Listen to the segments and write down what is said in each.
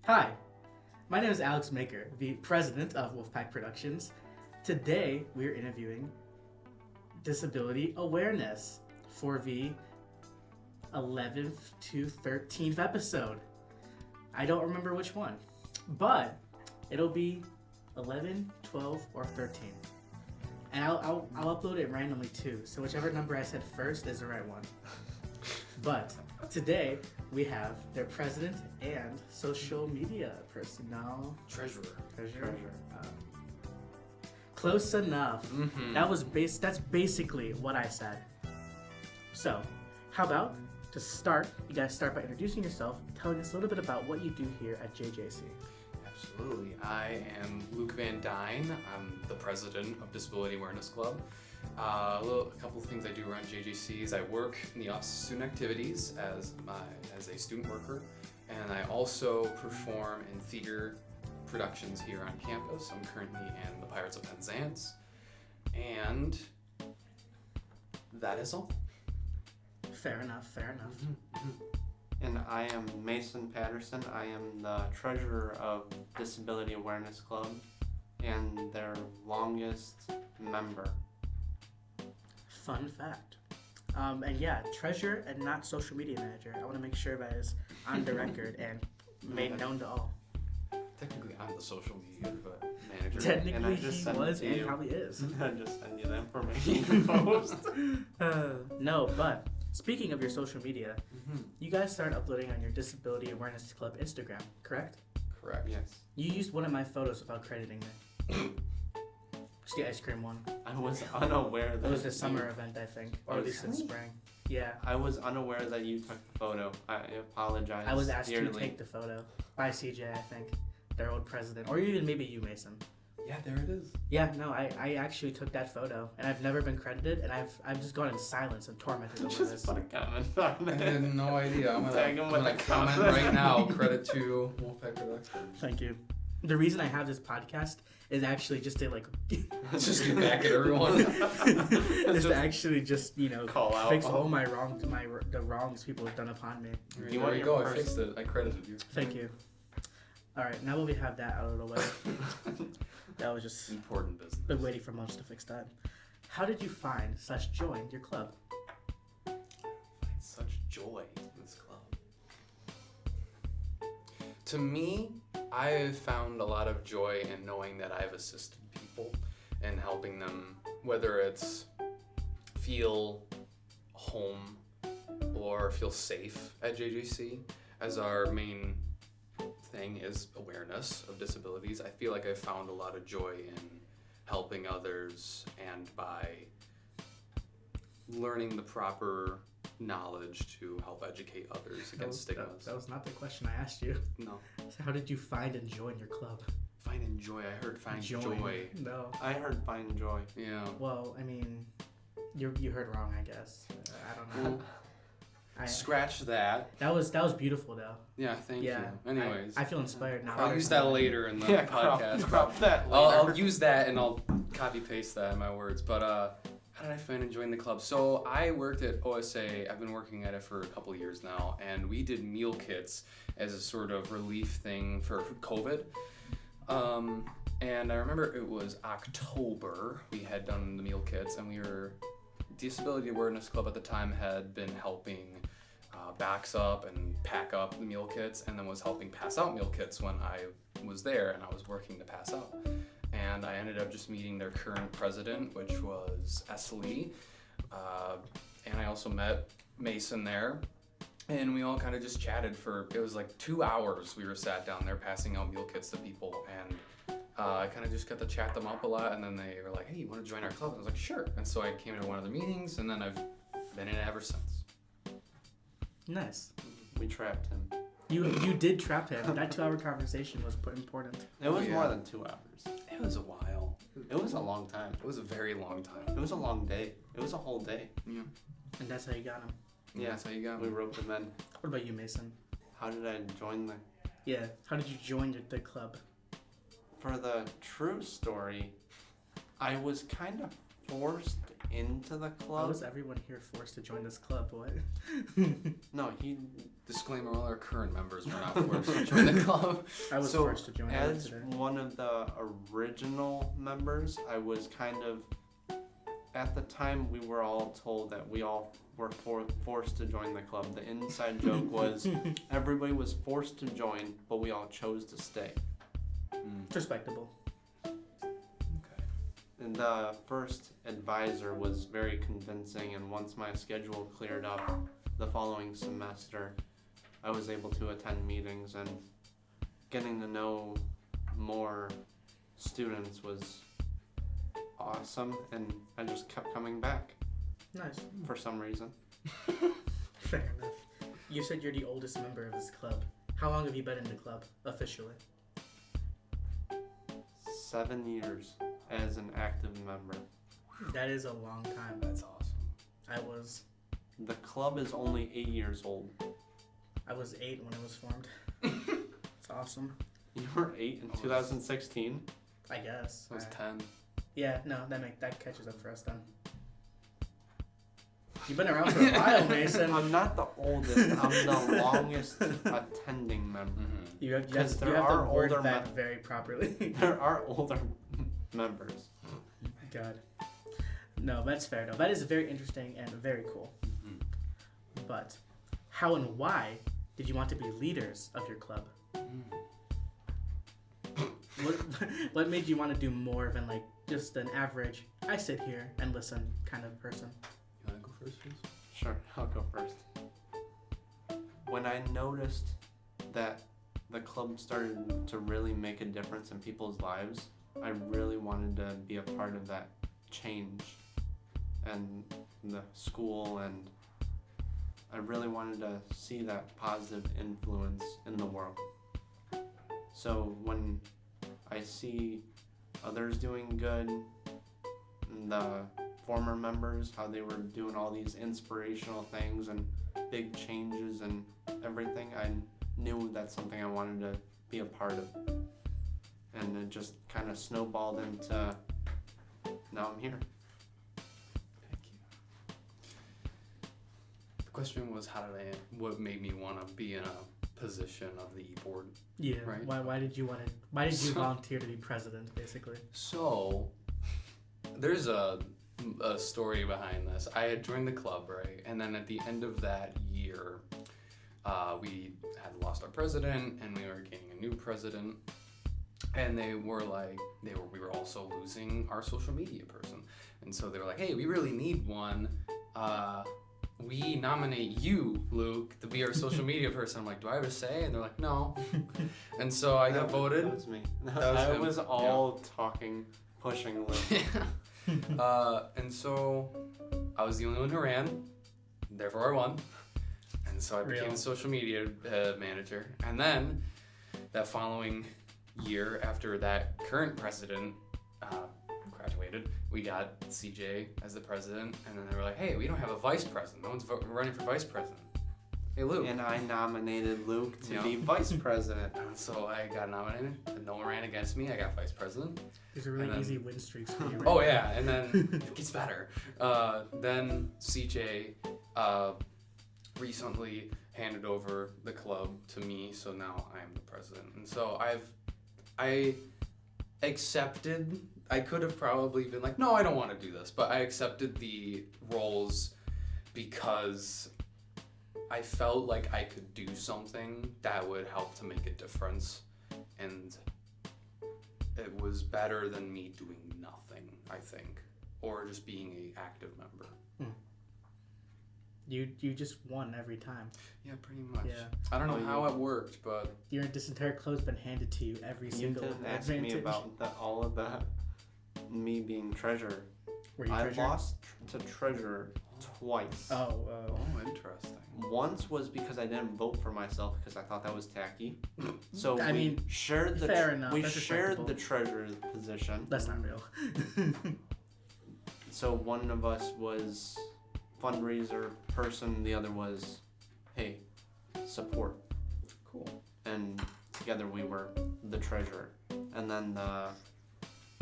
Hi, my name is Alex Maker, the president of Wolfpack Productions. Today, we're interviewing disability awareness for the 11th to 13th episode. I don't remember which one, but it'll be 11, 12, or 13. And I'll upload it randomly too, so whichever number I said first is the right one. But today, we have their president and social media personnel. Treasurer. Close enough. Mm-hmm. That's basically what I said. So, how about to start, you guys start by introducing yourself, telling us a little bit about what you do here at JJC. Absolutely. I am Luke Van Duyne. I'm the president of Disability Awareness Club. A couple of things I do around JJC is I work in the Office of Student Activities as a student worker, and I also perform in theater productions here on campus. I'm currently in the Pirates of Penzance, and that is all. Fair enough. Mm-hmm. And I am Mason Patterson. I am the treasurer of Disability Awareness Club and their longest member. Fun fact. And yeah, treasurer and not social media manager. I want to make sure that is on the record and made known to all. Technically, I'm the social media manager. Technically, And I just he sent was it to and you. probably is. I just send you the information to post. No, but speaking of your social media, Mm-hmm. you guys started uploading on your Disability Awareness Club Instagram, correct? Correct. Yes. You used one of my photos without crediting me. It's the ice cream one. I was unaware that It was the summer event, I think, or at least in the spring. Yeah. I was unaware that you took the photo. I apologize. I was asked dearly. to take the photo by CJ, I think, their old president, or even maybe you, Mason. Yeah, there it is. Yeah, no, I actually took that photo, and I've never been credited, and I've just gone in silence and tormented over Just this. put a comment on I it. had no idea. I'm Tag him with gonna a comment comment. right now. Credit to Wolfpack Productions. Thank you. The reason I have this podcast is actually just to Let's just get back at everyone. is to actually just Call out fix all- all my wrongs, the wrongs people have done upon me. You There want you your go. I pers- fixed it. I credited you. Thank you. All right, now that we have that out of the way, that was just Important business. been waiting for months to fix that. How did you find/join your club? Find such joy in this club. To me, I have found a lot of joy in knowing that I've assisted people and helping them, whether it's feel home or feel safe at JJC, as our main thing is awareness of disabilities. I feel like I've found a lot of joy in helping others and by learning the proper knowledge to help educate others against stigmas. That was not the question I asked you. No. So how did you find and join your club? Find and joy. I heard find Join. joy. No. I heard find joy. Yeah. Well, I mean, you heard wrong, I guess. I don't know. Scratch that. That was beautiful though. Yeah, thank Yeah. you. Anyways, I feel inspired now. I'll use that later in the Yeah, podcast. crop that later. I'll use that and I'll copy paste that in my words. But how did I find and join the club? So I worked at OSA. I've been working at it for a couple of years now, and we did meal kits as a sort of relief thing for COVID. And I remember it was October we had done the meal kits, and Disability Awareness Club at the time had been helping backs up and pack up the meal kits, and then was helping pass out meal kits when I was there and I was working to pass out. And I ended up just meeting their current president, which was S. Lee. And I also met Mason there. And we all kind of just chatted it was like 2 hours we were sat down there passing out meal kits to people. And I kind of just got to chat them up a lot. And then they were like, hey, you want to join our club? And I was like, sure. And so I came to one of the meetings, and then I've been in it ever since. Nice. We trapped him. You did trap him. That 2-hour conversation was important. It was yeah. more than 2 hours. It was a while. It was a long time. It was a very long time. It was a long day. It was a whole day. Yeah. And that's how you got him. Yeah, that's how you got We me. roped him in. What about you, Mason? How did I join the... Yeah. How did you join the club? For the true story, I was kind of forced into the How club. was everyone here forced to join this club? What? No, he. Disclaimer: all our current members were not forced to join the club. I was So, forced to join As today. one of the original members, I was kind of. At the time, we were all told that we all were forced to join the club. The inside joke was everybody was forced to join, but we all chose to stay. It's respectable. Okay. And the first advisor was very convincing, and once my schedule cleared up the following semester, I was able to attend meetings, and getting to know more students was awesome, and I just kept coming back Nice. for some reason. Fair enough. You said you're the oldest member of this club. How long have you been in the club, officially? 7 years as an active member. That is a long time. That's awesome. I was The club is only 8 years old. 8 when it was formed. It's awesome. You were 8 in 2016? I guess. I was Alright. 10. Yeah, no, that catches up for us then. You've been around for a while, Mason. I'm not the oldest, I'm the longest attending member. You have, Because you there have are to word older that very properly. There are older members. God. No, that's fair though. That is very interesting and very cool. Mhm. But how and why did you want to be leaders of your club? What made you want to do more than like just an average, I sit here and listen kind of person? You want to go first, please? Sure, I'll go first. When I noticed that the club started to really make a difference in people's lives, I really wanted to be a part of that change and the school, and I really wanted to see that positive influence in the world. So when I see others doing good, and the former members, how they were doing all these inspirational things and big changes and everything, I knew that's something I wanted to be a part of. And it just kind of snowballed into now I'm here. Thank you. The question was, what made me want to be in a position of the board? Yeah. Right. Why did you volunteer to be president, basically? So, there's a story behind this. I had joined the club, right? And then at the end of that year, we had lost our president, and we were getting a new president. And we were also losing our social media person. And so they were like, hey, we really need one. We nominate you, Luke, to be our social media person. I'm like, do I have a say? And they're like, no. And so I got voted. That was me. That was I him. was all talking, pushing Luke. And so I was the only one who ran, therefore I won. And so I became Real. the social media manager. And then that following year, after that current president graduated, we got CJ as the president. And then they were like, hey, we don't have a vice president. No one's running for vice president. Hey, Luke. And I nominated Luke to Yeah. be vice president. And so I got nominated. And no one ran against me. I got vice president. These are really And then- easy win streaks for you. Right Oh now. yeah, and then it gets better. Then CJ recently handed over the club to me, so now I am the president. And so I accepted. I could have probably been like, no, I don't want to do this, but I accepted the roles because I felt like I could do something that would help to make a difference, and it was better than me doing nothing, I think, or just being an active member. You just won every time. Yeah, pretty much. Yeah. I don't know Oh, how it worked, but This entire club's been handed to you every You single didn't ask me advantage. about all of that. Me being treasurer. Were you I treasurer? lost to treasurer twice. Oh, interesting. Once was because I didn't vote for myself because I thought that was tacky. So I mean, shared the fair enough, we that's shared the respectable. treasurer position. that's not real. So one of us was fundraiser person, the other was, hey, support. Cool. And together we were the treasurer. And then the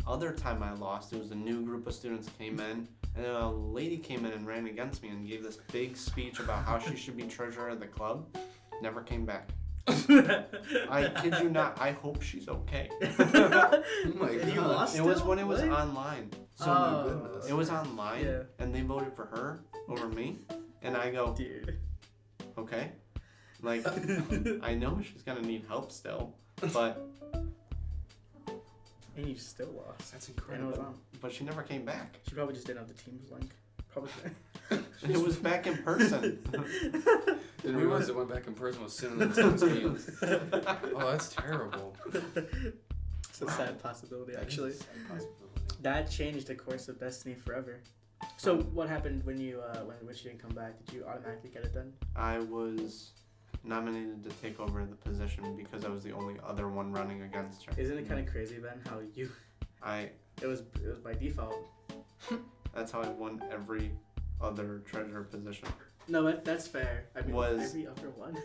other time I lost, it was a new group of students came in, And a lady came in and ran against me and gave this big speech about how she should be treasurer of the club. Never came back. I kid you not. I hope she's okay. Oh my And you God. lost It was still? when it was What? online. So my goodness. It was online, Yeah. and they voted for her over me. And I go, Dude. okay. Like, I know she's gonna need help still, but And you still lost. That's And it was incredible. on. she never came back. She probably just didn't have the Teams link. Probably. It was back in person. Didn't realize it went back in person was sitting in the Teams meetings. Oh, that's terrible. It's a sad possibility, actually. That is a sad possibility. That changed the course of Destiny forever. So what happened when you when she didn't come back? Did you automatically get it done? I was nominated to take over the position because I was the only other one running against her. Isn't it kind of crazy then how you? It was by default. That's how I won every other treasurer position. No, that's fair. I mean, Was- every other one.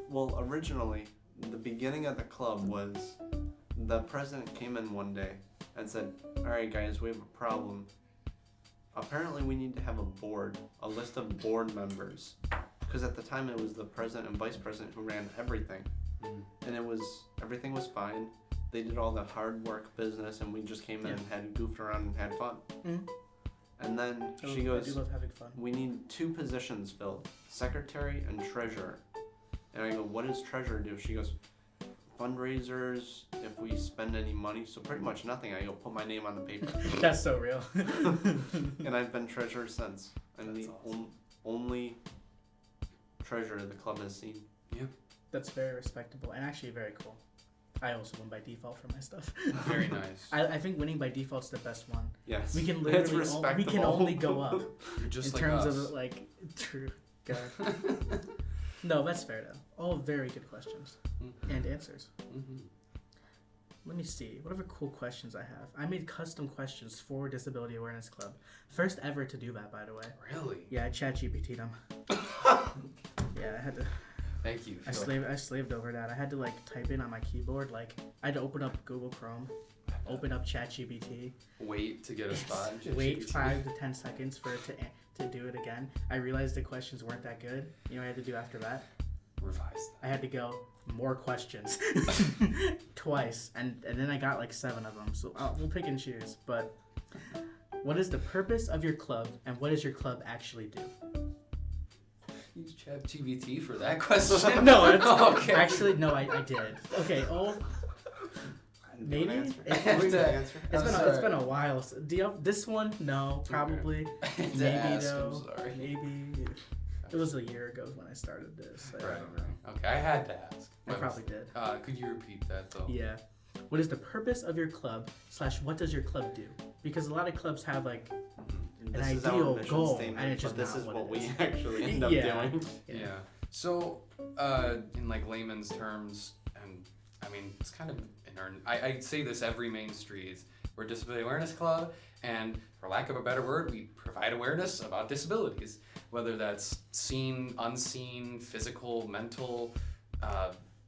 Well, originally, the beginning of the club was the president came in one day and said, "All right, guys, we have a problem. Apparently, we need to have a list of board members, because at the time it was the president and vice president who ran everything, and everything was fine. They did all the hard work business, and we just came in and had goofed around and had fun." Mhm. And then she I do goes, love having fun. "We need 2 positions filled, secretary and treasurer." And I go, "What does treasurer do?" She goes, "Fundraisers, if we spend any money." So pretty much nothing. I go, "Put my name on the paper." That's so real. And I've been treasurer since. I'm That's the awesome. only treasurer the club has seen. That's very respectable and actually very cool. I also win by default for my stuff. Very nice. I think winning by default's the best one. Yes. We can It's literally we respectable. can only go up You're just in like terms us. of like true. God. No, that's fair though. All very good questions and answers. Mhm. Let me see. Whatever cool questions I have. I made custom questions for Disability Awareness Club. First ever to do that, by the way. Really? Yeah, I ChatGPT'd them. Yeah, I had to. Thank you. I slaved over that. I had to like type in on my keyboard. Like I had to open up Google Chrome, open up ChatGPT, Wait to get a spot. in wait ChatGPT. 5 to 10 seconds for it to do it again. I realized the questions weren't that good. You know what I had to do after that? Revised. I had to go more questions twice, and then I got like 7 of them. So we'll pick and choose. But what is the purpose of your club, and what does your club actually do? Use ChatGPT for that question? No, it's, Okay. actually no, I did. Okay, maybe? It's been a while. So, do you have this one? No, probably. To Maybe ask, though. I'm sorry. Maybe. It was a year ago when I started this. I Right. don't know. Okay, I had to ask. I probably did. Could you repeat that though? Yeah. What is the purpose of your club / what does your club do? Because a lot of clubs have like Mhm. an This is our ideal mission goal, statement, and it's but just this not is what what it we is. actually end up Yeah. doing. Yeah. So, in like layman's terms, and I mean, it's kind of I say this every Main Street. We're a disability awareness club, and for lack of a better word, we provide awareness about disabilities, whether that's seen, unseen, physical, mental.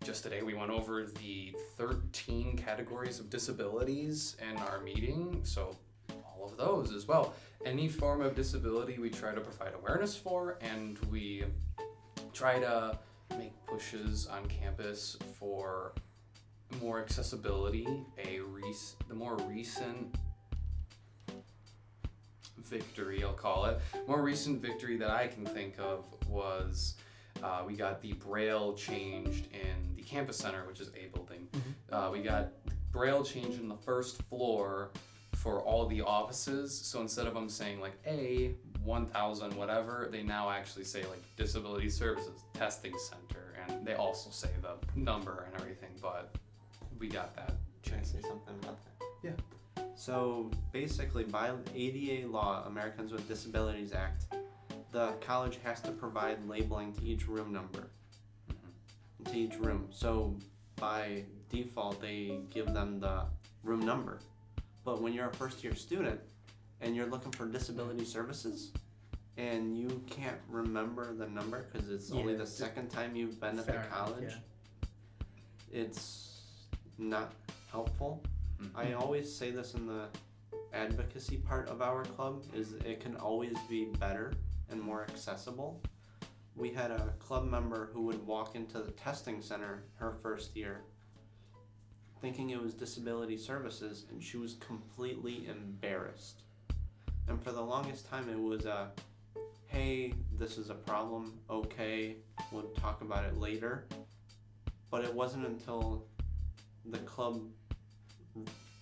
Just today, we went over the 13 categories of disabilities in our meeting, so all of those as well. Any form of disability we try to provide awareness for, and we try to make pushes on campus for more accessibility. The more recent victory, I'll call it, more recent victory that I can think of was we got the Braille changed in the campus center, which is A building. We got Braille changed in the first floor for all the offices. So instead of them saying like A 1000 whatever, they now actually say like Disability Services Testing Center, and they also say the number and everything. But we got that Can I changed. say something about that? Yeah. So basically, by ADA law, Americans with Disabilities Act, the college has to provide labeling to each room number, to each room. So by default, they give them the room number. But when you're a first-year student and you're looking for disability services, and you can't remember the number because it's only the second time you've been at the Fair enough, college, it's not helpful. I always say this in the advocacy part of our club is it can always be better and more accessible. We had a club member who would walk into the testing center her first year thinking it was disability services, and she was completely embarrassed. And for the longest time it was hey, this is a problem, okay, we'll talk about it later. But it wasn't until the club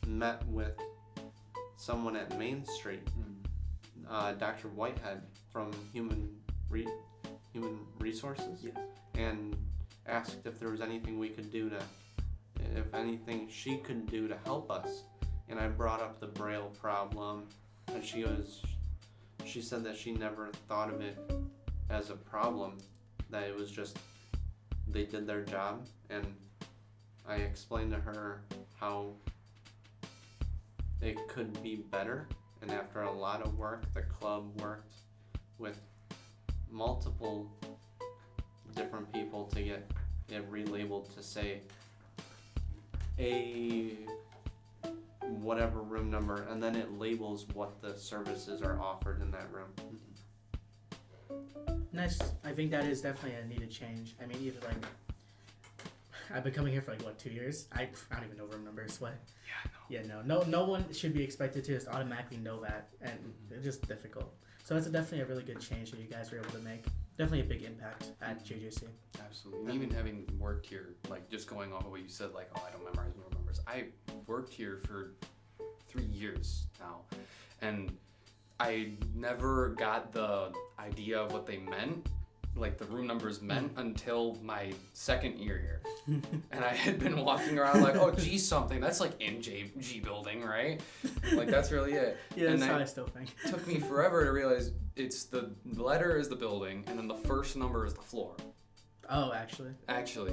met with someone at Main Street, Dr. Whitehead from Human Resources, Yes. and asked if there was anything we could do if anything she could do to help us. And I brought up the Braille problem, and she said that she never thought of it as a problem, that it was just they did their job. And I explained to her how it could be better, and after a lot of work the club worked with multiple different people to get it relabeled to say a whatever room number, and then it labels what the services are offered in that room. Nice. I think that is definitely a needed change. I mean, either like I've been coming here for 2 years. I don't even know room numbers. What? Yeah, no one should be expected to just automatically know that, and it's just difficult. So that's definitely a really good change that you guys were able to make. Definitely a big impact at JJC. Absolutely. And even having worked here, just going off of what you said, I don't memorize room numbers. I worked here for 3 years now, and I never got the idea of what they meant, the room numbers meant, until my second year here. And I had been walking around oh, G something, that's in G building, right? That's really it. Yeah, and that's how I still think. It took me forever to realize it's the letter is the building, and then the first number is the floor. Oh, actually.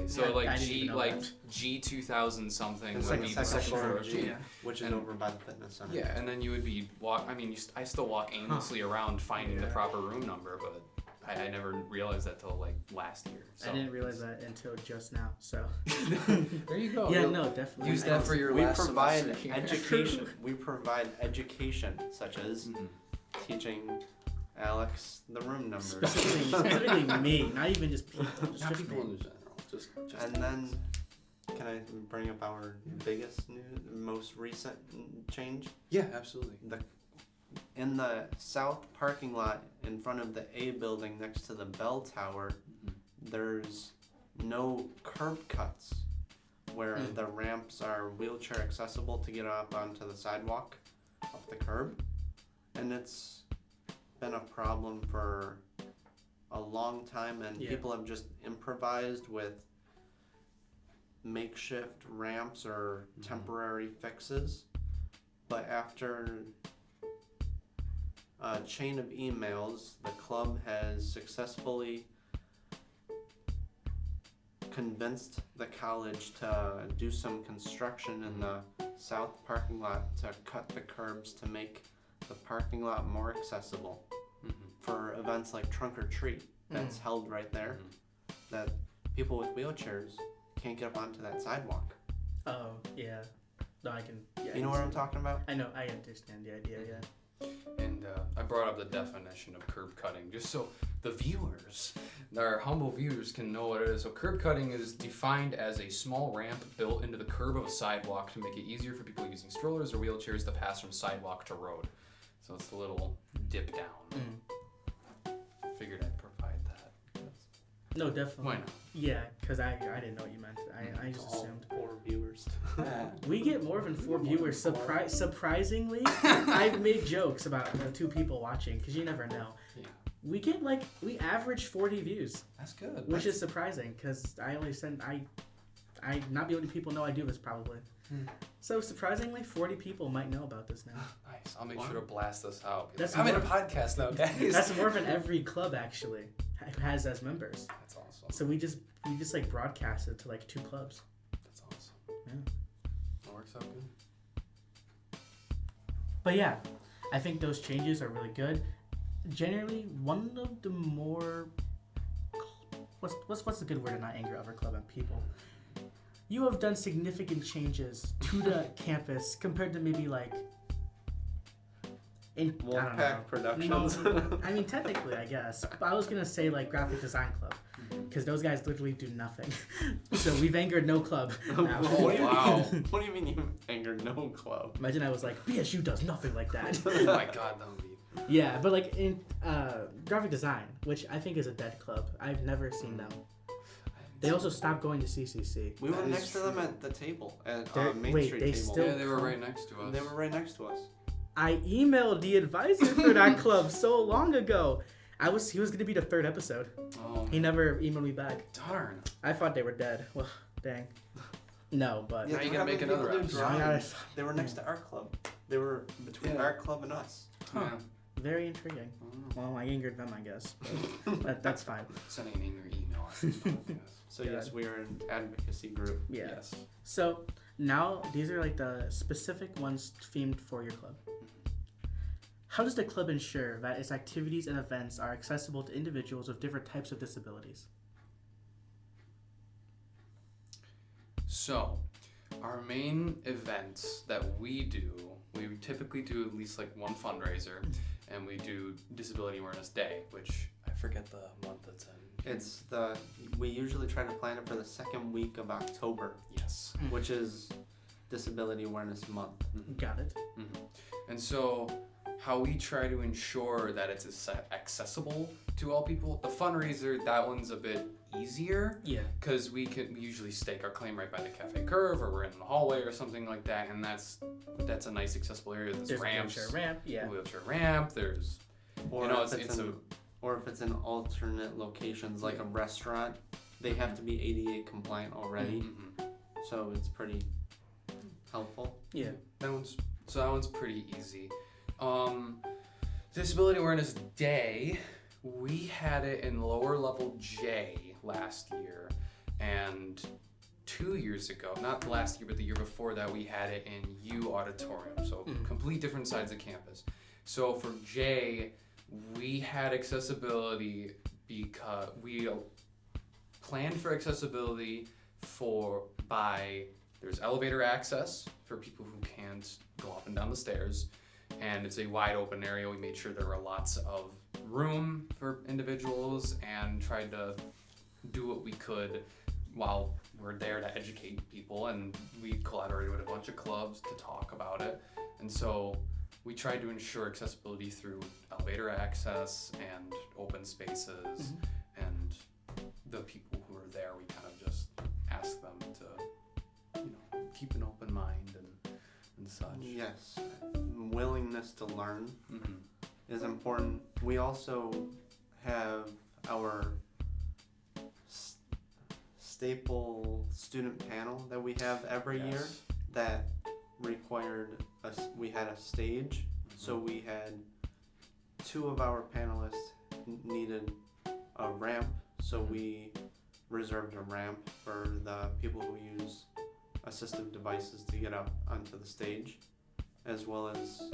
So I didn't even know that. G 2000 something It's would the be the second floor of G. Yeah. Which is over by the fitness center. Yeah, and then you would be I still walk aimlessly around finding the proper room number, but I never realized that till last year. So. I didn't realize that until just now. So there you go. Yeah, no, definitely. Use that for your we last provide semester. education. We provide education, such as teaching Alex the room numbers. Specifically me, not even just people. Not Just people me. in general. Just And then, can I bring up our biggest most recent change? yeah, absolutely. In the south parking lot in front of the A building next to the bell tower, there's no curb cuts where the ramps are wheelchair accessible to get up onto the sidewalk off the curb. And it's been a problem for a long time, and people have just improvised with makeshift ramps or temporary fixes. But after a chain of emails, the club has successfully convinced the college to do some construction in the south parking lot to cut the curbs to make the parking lot more accessible for events like Trunk or Treat that's held right there, that people with wheelchairs can't get up onto that sidewalk. Oh, yeah. No, I can. Yeah, You know what I'm talking about? I know. I understand the idea. Yeah. And I brought up the definition of curb cutting just so the viewers, our humble viewers, can know what it is. So curb cutting is defined as a small ramp built into the curb of a sidewalk to make it easier for people using strollers or wheelchairs to pass from sidewalk to road. So it's a little dip down. Figured I'd provide that. No, definitely. Why not? Yeah, because I didn't know what you meant. I just All assumed. 4 viewers. We get more than 4 viewers. Surprisingly, I've made jokes about 2 people watching because you never know. Yeah. We get we average 40 views, That's good. which is surprising because I only send I not many people know I do this probably. So surprisingly, 40 people might know about this now. Nice. I'll make sure to blast this out. I'm in a podcast now, guys. That's more than every club actually has as members. That's awesome. So we just broadcast it to 2 clubs. That's awesome. Yeah. That works out good. But yeah, I think those changes are really good. Generally, one of the more what's the good word to not anger other club and people? You have done significant changes to the campus compared to maybe I don't know. Wolfpack Productions. No, I mean, technically, I guess. But I was going to say, like, graphic design club. Because those guys literally do nothing. So we've angered no club now. What do you Wow. mean? What do you mean you angered no club? Imagine I was like, BSU does nothing like that. Oh my god, that would be. Yeah, but like in graphic design, which I think is a dead club. I've never seen them. They also stopped going to CCC. We were That is next to them true. at the table at They're- Main wait, Street they table. still- Yeah, they were right next to us. They were right next to us. I emailed the advisor for that club so long ago. He was gonna be the third episode. Oh, He never emailed me back. darn. I thought they were dead. Well, dang. No, but Now you we're gotta make having another people do episode. drawings. They were next to our club. They were between Yeah. our club and us. Yeah. very intriguing. Well, I angered them, I guess. But that's fine. Sending an angry email after this podcast. So Yeah. yes, we are an advocacy group. Yeah. Yes. So now these are like the specific ones themed for your club. How does the club ensure that its activities and events are accessible to individuals with different types of disabilities? So, our main events that we do, we typically do at least like one fundraiser, and we do Disability Awareness Day, which I forget the month it's in. We usually try to plan it for the second week of October, Yes. which is Disability Awareness Month. Got it. And so, how we try to ensure that it's accessible to all people, the fundraiser, that one's a bit easier. Yeah. Because we usually stake our claim right by the cafe curve, or we're in the hallway or something like that, and that's a nice accessible area. There's There's ramps, a wheelchair ramp. Yeah. wheelchair ramp. There's Or you know if it's a or if it's in alternate locations like a restaurant, they have to be ADA compliant already. So it's pretty helpful. Yeah. that one's pretty easy. Disability Awareness Day, we had it in lower level J last year, and 2 years ago, not last year, but the year before that, we had it in U Auditorium, so complete different sides of campus. So for J, we had accessibility because we planned for accessibility there's elevator access for people who can't go up and down the stairs, and it's a wide open area. We made sure there were lots of room for individuals and tried to do what we could while we're there to educate people, and we collaborated with a bunch of clubs to talk about it. And so we tried to ensure accessibility through elevator access and open spaces, and the people who are there, we kind of just asked them to, keep an open mind and such. Yes, willingness to learn is important. We also have our staple student panel that we have every year Yes. that required we had a stage. So we had two of our panelists needed a ramp, so we reserved a ramp for the people who use assistive devices to get up onto the stage, as well as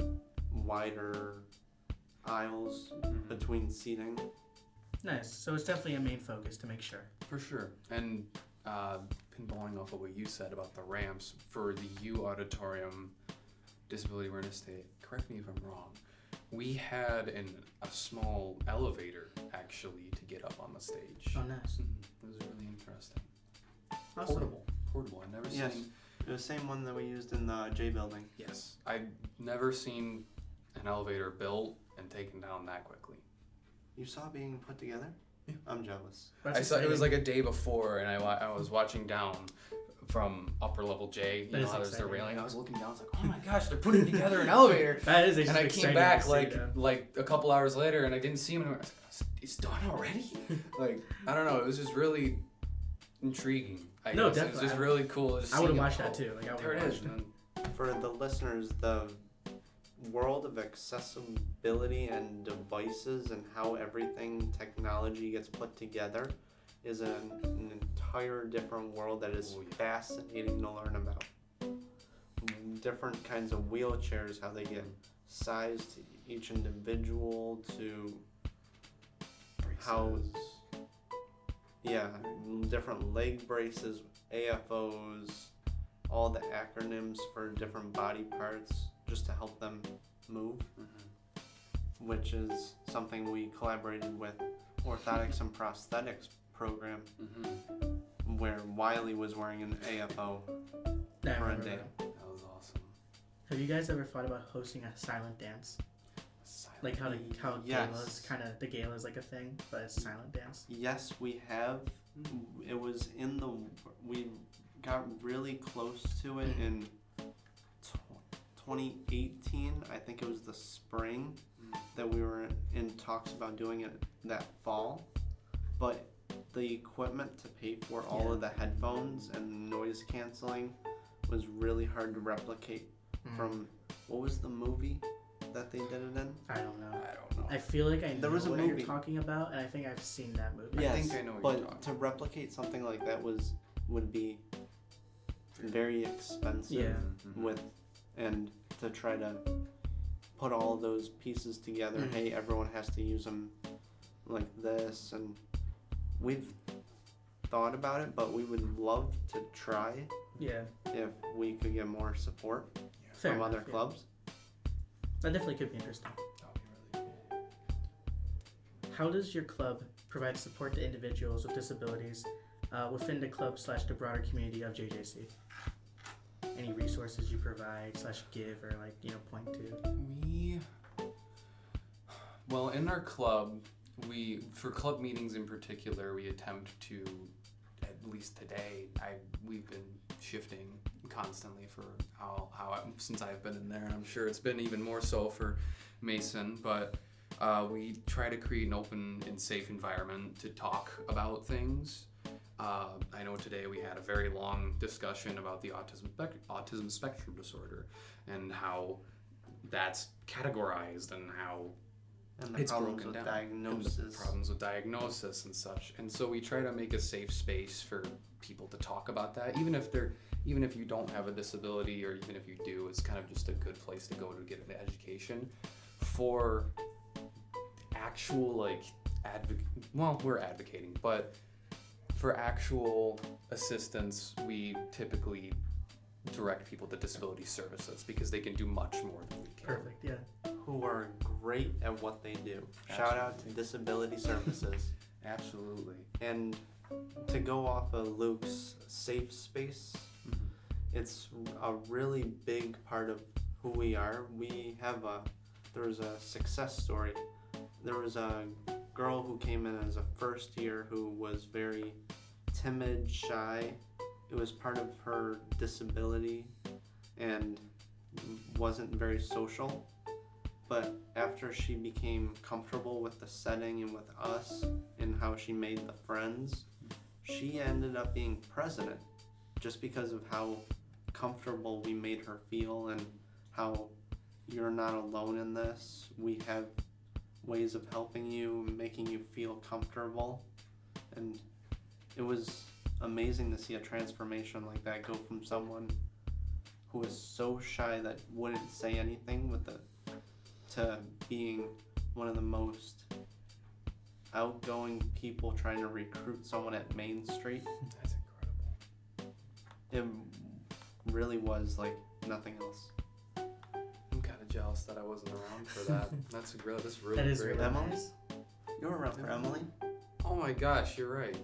wider aisles between seating. Nice. So it's definitely a main focus to make sure. For sure. And pinballing off of what you said about the ramps, for the U Auditorium Disability Awareness Day, correct me if I'm wrong, we had a small elevator actually to get up on the stage. Oh, nice. It was really interesting. Awesome. Portable. I've never Yes. seen. The same one that we used in the J building. Yes. I've never seen an elevator built and taken down that quickly. You saw it being put together? Yeah. I'm jealous. That's I saw it was exciting. like a day before, and I was watching down from upper level J. You That know is how there's the exciting. railing. I was looking down. I was like, oh my gosh, they're putting together an elevator. That is And I exciting came to back see that. like a couple hours later, and I didn't see him. And I was like, it's done already. Like, I don't know. It was just really intriguing. I No, guess. It was definitely. just really cool. Just I would have seeing watched it. that too. Like, I There would've it is. watched Man. For the listeners, the world of accessibility and devices and how everything technology gets put together is an entire different world that is Oh, yeah. fascinating to learn about. Different kinds of wheelchairs, how they get sized to each individual, to how Braces. different leg braces, AFOs, all the acronyms for different body parts just to help them move. which is something we collaborated with Orthotics and Prosthetics program, where Wiley was wearing an AFO I for a remember day. that. That was awesome. Have you guys ever thought about hosting a silent dance? Like how Yes. galas, kind of, the gala is like a thing, but it's silent dance. Yes, we have. It was we got really close to it in 2018. I think it was the spring that we were in talks about doing it that fall. But the equipment to pay for all of the headphones and noise canceling was really hard to replicate from, what was the movie that they did it in? I don't know. I don't know. I feel like I know There was a what movie. you're talking about, and I think I've seen that movie. Yes, I think I know what you're but talking to replicate something like that would be very expensive and to try to put all those pieces together. Hey, everyone has to use them like this, and we've thought about it, but we would love to try Yeah. if we could get more support Fair from enough, other yeah. clubs. That definitely could be interesting. That would be really cool. How does your club provide support to individuals with disabilities within the club / the broader community of JJC? Any resources you provide / give or point to? Well, in our club, for club meetings in particular, we attempt to, at least today, we've been shifting constantly for since I've been in there. I'm sure it's been even more so for Mason, but we try to create an open and safe environment to talk about things. I know today we had a very long discussion about the autism spectrum disorder and how that's categorized and how And the it's problems broken with down. diagnosis. And the problems with diagnosis and such. And so we try to make a safe space for people to talk about that, even if you don't have a disability, or even if you do. It's kind of just a good place to go to get an education for actual we're advocating, but for actual assistance, we typically direct people to disability services because they can do much more than we can. Perfect, yeah. Who are great at what they do. Shout out to Disability Services. Absolutely. And to go off of Luke's safe space, it's a really big part of who we are. There was a success story. There was a girl who came in as a first year who was very timid, shy. It was part of her disability and wasn't very social. But after she became comfortable with the setting and with us and how she made the friends, she ended up being president just because of how comfortable we made her feel and how you're not alone in this. We have ways of helping you, making you feel comfortable. And it was amazing to see a transformation like that go from someone who was so shy that wouldn't say anything to being one of the most outgoing people trying to recruit someone at Main Street. That's incredible. It really was like nothing else. I'm kind of jealous that I wasn't around for that. That's really That is great. really Emily? nice. You were around for Emily? Oh my gosh, you're right.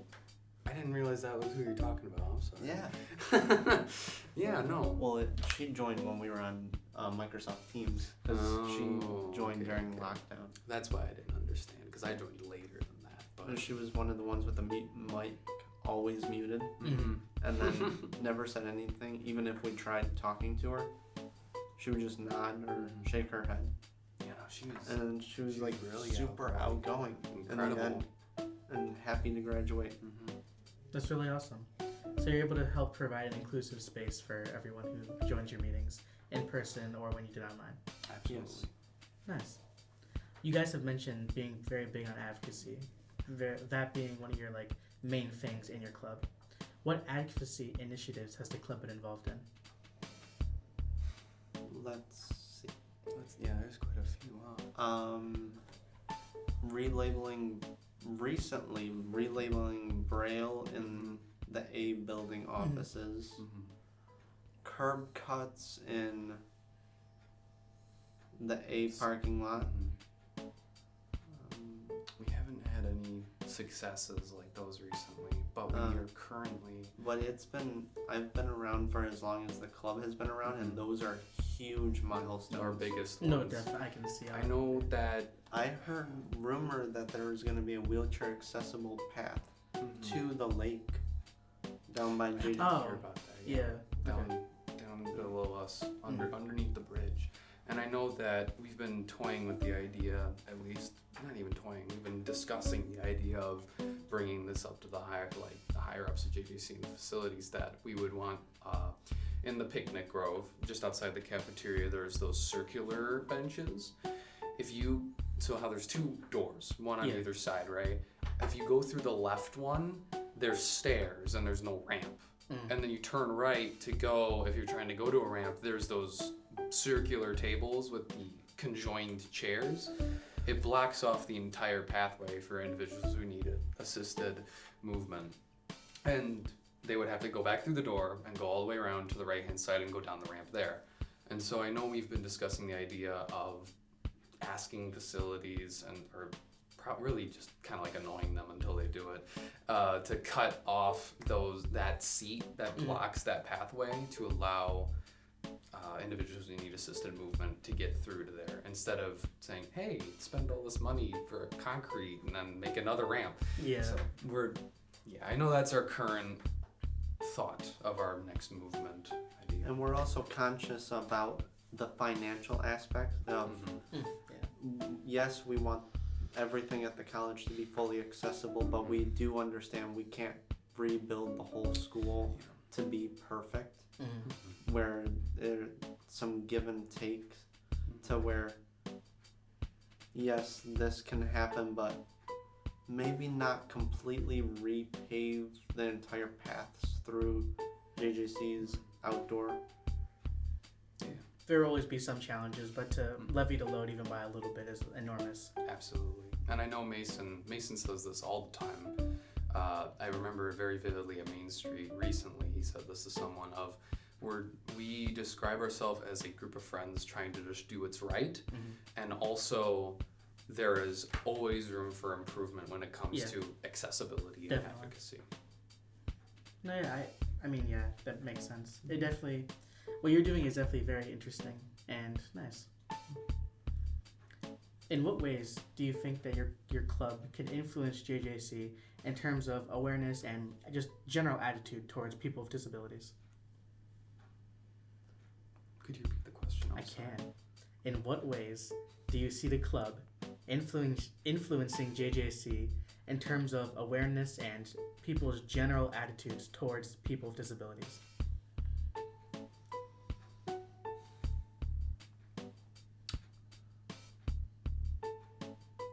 I didn't realize that was who you're talking about. I'm sorry. Yeah. Yeah, no. Well, she joined when we were on Microsoft Teams because she joined during lockdown. That's why I didn't understand, because I joined later than that. But She was one of the ones with the mic always muted Mm-hmm. and then never said anything. Even if we tried talking to her, she would just nod or shake her head. yeah, no, she was And she was like really super outgoing in the incredible. end and happy to graduate. That's really awesome. So you're able to help provide an inclusive space for everyone who joins your meetings in person or when you do it online. Absolutely. Yes. Nice. You guys have mentioned being very big on advocacy, that being one of your main things in your club. What advocacy initiatives has the club been involved in? Let's see. Yeah, there's quite a few. Huh? Relabeling Braille in the A building offices, curb cuts in the A parking lot, We haven't had any successes like those recently, but we are currently. But I've been around for as long as the club has been around, and those are huge milestones. Our biggest No, ones. definitely, I can see. I know that. I heard rumor that there was going to be a wheelchair accessible path to the lake down by JJ. Oh, Hear about that. Yeah. Down below us, underneath the bridge. And I know that we've been toying with the idea, at least not even toying. We've been discussing the idea of bringing this up to the higher ups of JJC and the facilities that we would want. In the picnic grove, just outside the cafeteria, there's those circular benches. So how there's two doors, one on either side, right? If you go through the left one, there's stairs and there's no ramp. And then you turn right to go, if you're trying to go to a ramp, there's those circular tables with the conjoined chairs. It blocks off the entire pathway for individuals who need assisted movement. And they would have to go back through the door and go all the way around to the right-hand side and go down the ramp there. And so I know we've been discussing the idea of asking facilities or really just kind of like annoying them until they do it, to cut off that seat that blocks that pathway to allow individuals who need assisted movement to get through to there, instead of saying, hey, spend all this money for concrete and then make another ramp. Yeah. So I know that's our current thought of our next movement idea. And we're also conscious about the financial aspect of, yes, we want everything at the college to be fully accessible, but we do understand we can't rebuild the whole school to be perfect, where there's some give and take to where, yes, this can happen, but maybe not completely repave the entire paths through JJC's outdoor. There will always be some challenges, but to levy the load even by a little bit is enormous. Absolutely. And I know Mason says this all the time. I remember very vividly at Main Street recently, he said this to someone of, we describe ourselves as a group of friends trying to just do what's right. And also there is always room for improvement when it comes to accessibility and advocacy. No, I mean, that makes sense. It definitely, what you're doing is definitely very interesting and nice. In what ways do you think that your club can influence JJC in terms of awareness and just general attitude towards people with disabilities? Could you repeat the question? I can. In what ways do you see the club influencing JJC in terms of awareness and people's general attitudes towards people with disabilities?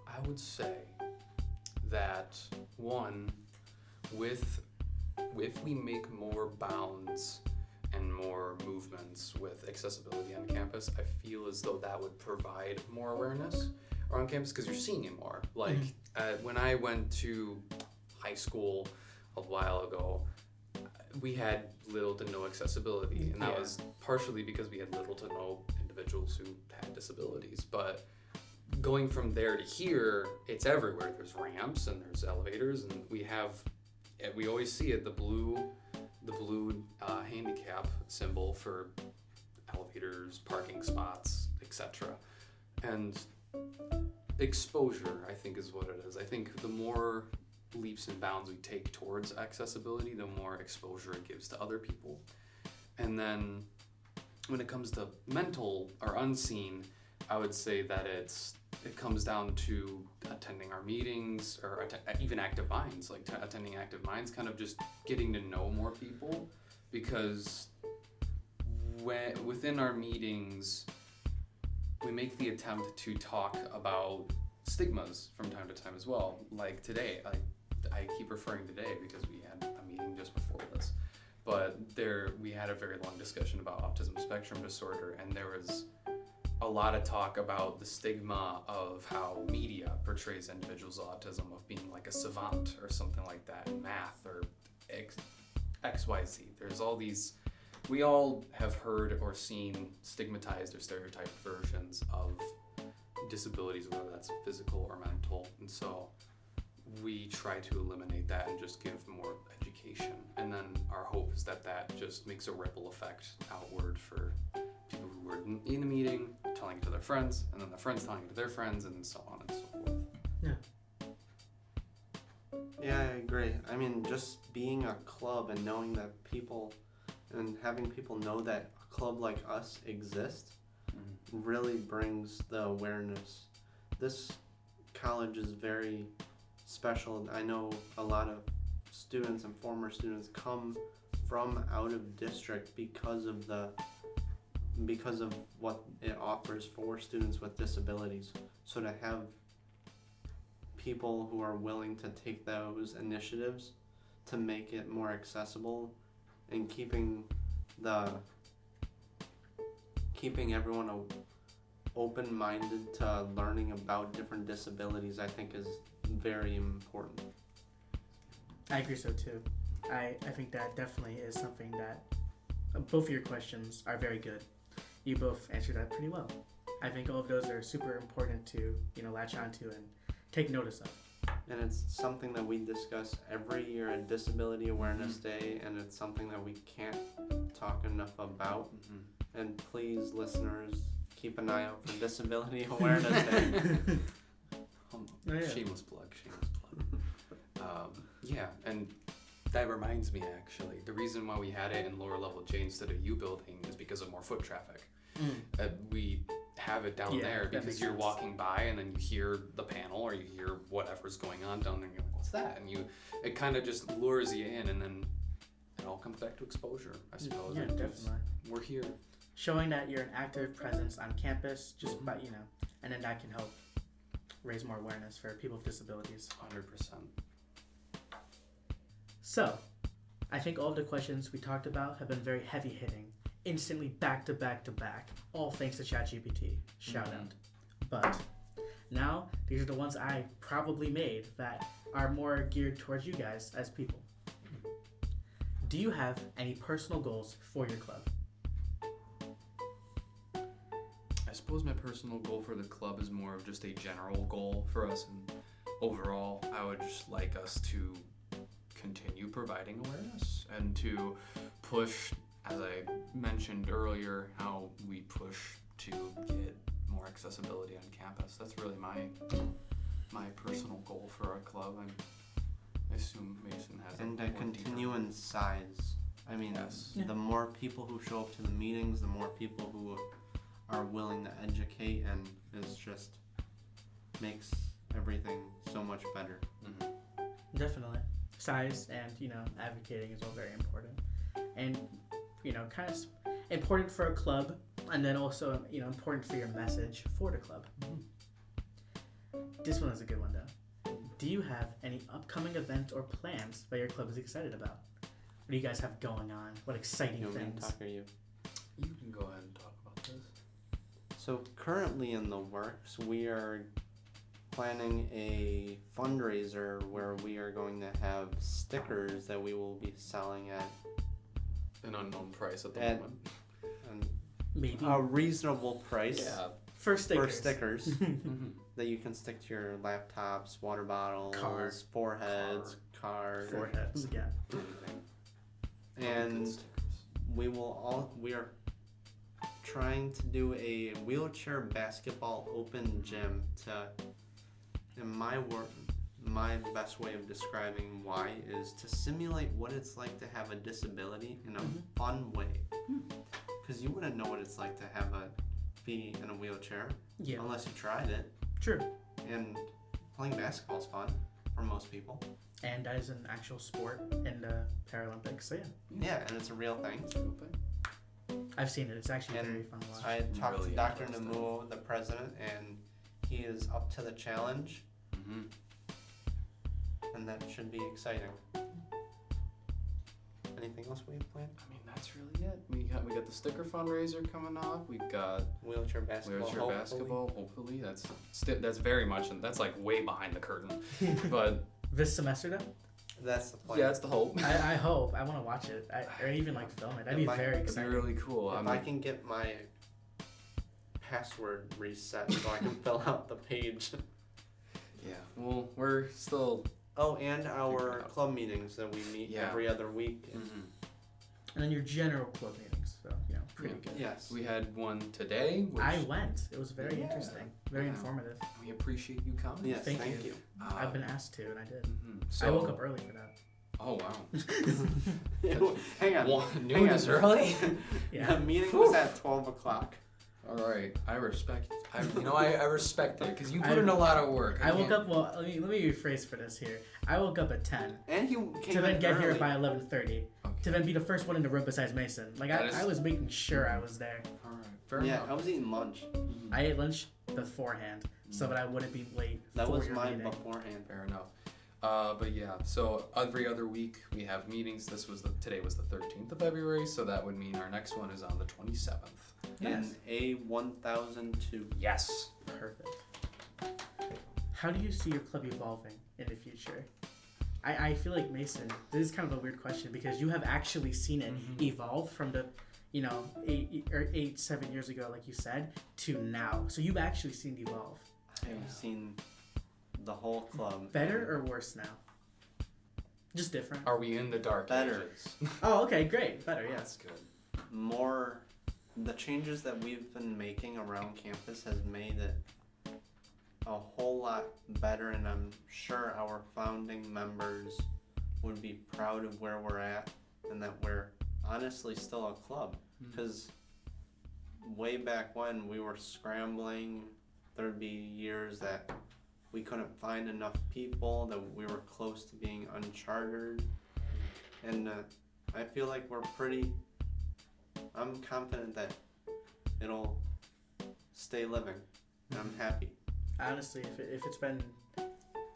I would say that one, if we make more bounds and more movements with accessibility on campus, I feel as though that would provide more awareness around campus, because you're seeing it more. Like when I went to high school a while ago, we had little to no accessibility, and that was partially because we had little to no individuals who had disabilities. But going from there to here, it's everywhere. There's ramps and there's elevators, and we always see it, the blue handicap symbol for elevators, parking spots, etc. And exposure, I think, is what it is. I think the more leaps and bounds we take towards accessibility, the more exposure it gives to other people. And then when it comes to mental or unseen, I would say that it comes down to attending our meetings, or even Active Minds, like attending Active Minds, kind of just getting to know more people, because within our meetings, we make the attempt to talk about stigmas from time to time as well. Like today, I keep referring today because we had a meeting just before this, but we had a very long discussion about autism spectrum disorder, and there was a lot of talk about the stigma of how media portrays individuals with autism, of being like a savant or something like that in math or XYZ. There's all these, we all have heard or seen stigmatized or stereotyped versions of disabilities, whether that's physical or mental. And so we try to eliminate that and just give more education. And then our hope is that that just makes a ripple effect outward for people who were in the meeting, telling it to their friends, and then the friends telling it to their friends, and so on and so forth. Yeah, I agree. I mean, just being a club and knowing that people, and having people know that a club like us exists, really brings the awareness. This college is very special. I know a lot of students and former students come from out of district because of what it offers for students with disabilities. So to have people who are willing to take those initiatives to make it more accessible and keeping everyone open-minded to learning about different disabilities, I think is very important. I agree so too. I think that definitely is something that both of your questions are very good. You both answered that pretty well. I think all of those are super important to, latch onto and take notice of. And it's something that we discuss every year at Disability Awareness Day, and it's something that we can't talk enough about. And please, listeners, keep an eye out for Disability Awareness Day. Shameless plug. Yeah, and that reminds me, actually, the reason why we had it in lower level J instead of U building is because of more foot traffic. We have it down there because you're walking by and then you hear the panel or you hear whatever's going on down there and you're like, what's that? And it kind of just lures you in, and then it all comes back to exposure, I suppose. Yeah, definitely. We're here. Showing that you're an active presence on campus, just by, and then that can help raise more awareness for people with disabilities. 100%. So, I think all of the questions we talked about have been very heavy hitting, instantly back to back to back, all thanks to ChatGPT. Shout out. But now, these are the ones I probably made that are more geared towards you guys as people. Do you have any personal goals for your club? I suppose my personal goal for the club is more of just a general goal for us, and overall, I would just like us to continue providing awareness and to push, as I mentioned earlier, how we push to get more accessibility on campus. That's really my personal goal for our club. I assume Mason has and a to continue in size. I mean, Yes. the more people who show up to the meetings, the more people who are willing to educate, and it's just makes everything so much better. Definitely. Size and, advocating is all very important. And, kind of important for a club, and then also, important for your message for the club. This one is a good one, though. Do you have any upcoming events or plans that your club is excited about? What do you guys have going on? What exciting You want me to things? talk or you? You can go ahead and talk about this. So currently in the works, we are planning a fundraiser where we are going to have stickers that we will be selling at An unknown price at the At- moment. Maybe. a reasonable price Yeah. For stickers. for stickers that you can stick to your laptops, water bottles, Car. foreheads, cars, Foreheads, yeah. Anything. and Good stickers. we are trying to do a wheelchair basketball open gym to, in my best way of describing why is to simulate what it's like to have a disability in a fun way. Because you wouldn't know what it's like to be in a wheelchair Yeah. unless you tried it. True. And playing basketball is fun for most people. And that is an actual sport in the Paralympics, so yeah. Yeah, and it's a real thing. I've seen it. It's actually And very fun to watch. I talked Really to Dr. interesting. Namu, the president, and he is up to the challenge, and that should be exciting. Anything else we have planned? I mean, that's really it. We got the sticker fundraiser coming up. We've got Wheelchair basketball. wheelchair hopefully. basketball. Hopefully, that's very much, and that's like way behind the curtain. But This semester, though? That's the plan. yeah, that's the hope. I hope. I want to watch it. Or even, film it. That'd be If I- very It'd be exciting. really cool. If I can get my password reset so I can fill out the page. Yeah. Well, we're still. Oh, and our Figure it out. club meetings that we meet Yeah. every other week. And then your general club meetings, so pretty Yeah. good. Yes. We had one today. Which I went. It was very Yeah. interesting, very Yeah. informative. We appreciate you coming. Yes, Thank thank you. you. I've been asked to, and I did. So, I woke up early for that. Oh wow. Hang on. Noon is early. Yeah. The meeting was at 12 o'clock. All right. I respect. I respect it because you put I- in a lot of work. I woke up. Well, let me rephrase for this here. I woke up at 10 And you came to then in get early. here by 11:30 to then be the first one in the room besides Mason. Like That is- I was making sure I was there. All right. Fair Yeah, enough. I was eating lunch. I ate lunch beforehand so that I wouldn't be late. That for was your mine meeting. beforehand. Fair enough. But yeah, so every other week we have meetings. Today was the 13th of February, so that would mean our next one is on the 27th. Yes. In A1002. Yes. Perfect. How do you see your club evolving in the future? I feel like Mason, this is kind of a weird question because you have actually seen it evolve from the, 7 years ago, like you said, to now. So you've actually seen it evolve. I've seen the whole club. Better or worse now? Just different. Are we in the dark Better. ages? Oh, okay, great. Better, That's yes. good. More, the changes that we've been making around campus has made it a whole lot better, and I'm sure our founding members would be proud of where we're at and that we're honestly still a club. Because way back when we were scrambling, there'd be years that we couldn't find enough people, that we were close to being unchartered, and I feel like I'm confident that it'll stay living, and I'm happy. Honestly, if it's been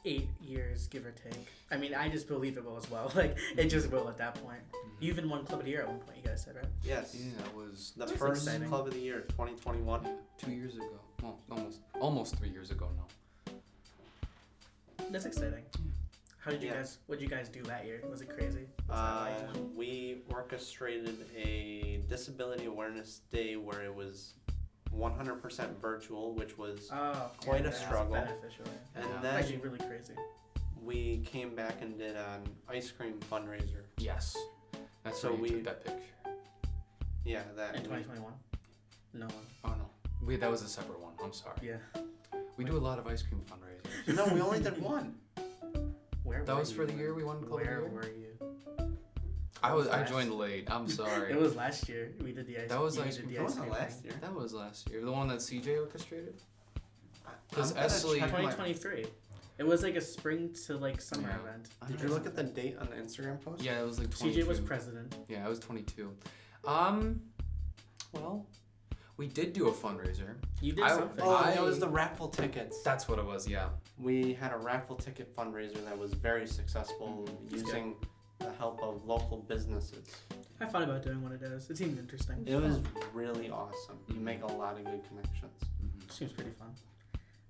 8 years, give or take, I mean, I just believe it will as well. Like, it just will at that point. You even won Club of the Year at one point, you guys said, right? Yes, Yeah, that was the That's first exciting. club of the year, 2021. 2 years ago. Well, almost 3 years ago now. That's exciting. How did you Yeah. what'd you guys do that year? Was it crazy? Was that like- We orchestrated a disability awareness day where it was 100% virtual, which was Oh, quite a that's struggle. beneficial. and Yeah. then Actually, really crazy. we came back and did an ice cream fundraiser. Yes. That's So where you we- took that picture. Yeah, that In we- 2021? No. Oh no. That was a separate one. I'm sorry. Yeah. We do a lot of ice cream fundraisers. No, we only did one. Where That were was you? for the year we won Club of the Where Year? were you? I joined late. I'm sorry. It was last year. We did the ice. That was you ice did cream. the That ice wasn't cream last thing. year. That was last year. The one that CJ orchestrated? Because I'm gonna Esley- check my- 2023. It was like a spring to like summer Yeah. event. Did you look at the date on the Instagram post? Yeah, it was like 22. CJ was president. Yeah, I was 22. Well, we did do a fundraiser. You did I- something. Oh, I- that was the raffle tickets. That's what it was, yeah. We had a raffle ticket fundraiser that was very successful That's using the help of local businesses. I thought about doing one of those. It seemed interesting. It was really awesome. You make a lot of good connections. Seems pretty fun.